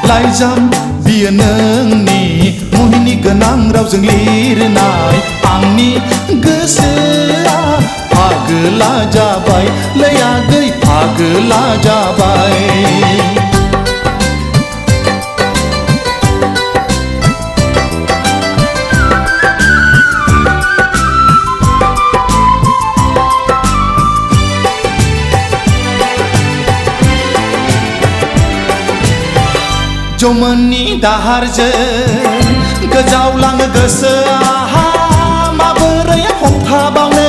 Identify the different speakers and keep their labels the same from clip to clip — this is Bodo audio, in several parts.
Speaker 1: लाइजाम बियो नोंनि मुहिनि गोनां रावजों लिरनाय आंनि गोसोआ फागोला जाबाय लै आगै फागोला जाबाय। जौमोननि दाहारजों गोजावलाङो गोसोआ माबोरै हमथाबावनो।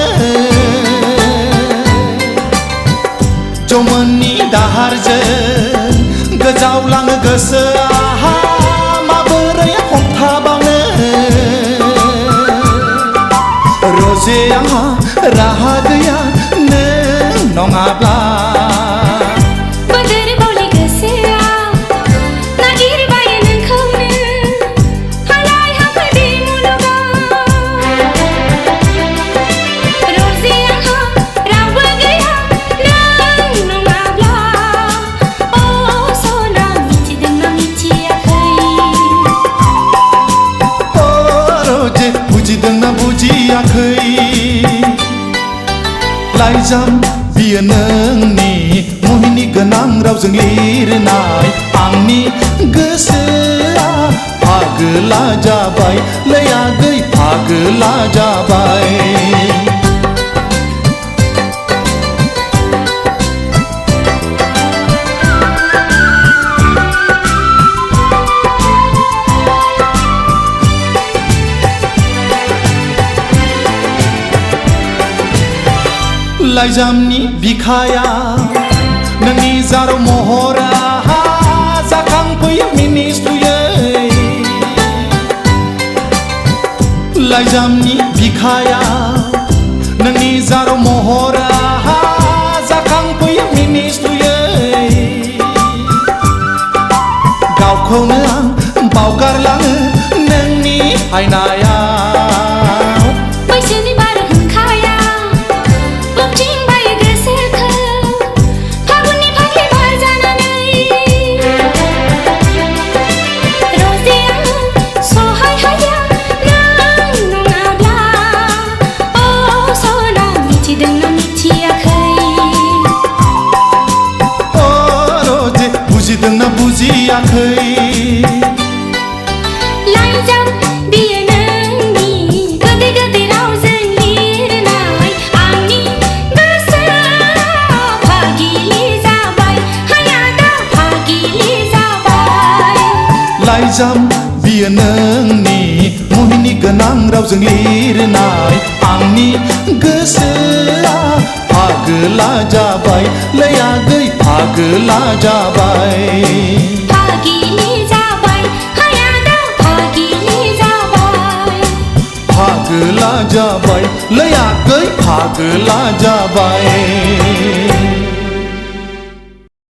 Speaker 1: जौमोननि दाहारजों गोजावलाङो गोसोआ माबोरै हमथाबावनो। रजे आंहा राहा गैया नों नङाब्ला। बुजिदोंना बुजियाखै लाइजाम बियो नोंनि मुहिनि गोनां रावजों लिरनाय आंनि गोसोआ फागोला जाबाय लै आगै फागोला जाबाय। लाइजामनि बिखाया नोंनि जाराव महरा जाखांफैयो मिनिस्लुयै। लाइजामनि बिखाया नोंनि जाराव महरा जाखांफैयो मिनिस्लुयै। गावखौनो आं बावगारलाङो नोंनि आयनायाव। बुजिदोंना बुजियाखै
Speaker 2: लाइजाम बियो नोंनि गोदै गोदै रावजों लिरनाय आंनि गोसोआ फागिलि जाबाय हायादा फागिलि जाबाय।
Speaker 1: लाइजाम बियो नोंनि मुहिनि गोनां रावजों लिरनाय आंनि गोसोआ फागोला जाबाय लै आगै फागोला जाबाय।
Speaker 2: फागिलि जाबाय हायादा फागिलि जाबाय।
Speaker 1: फागोला जाबाय लै आगै फागोला जाबाय।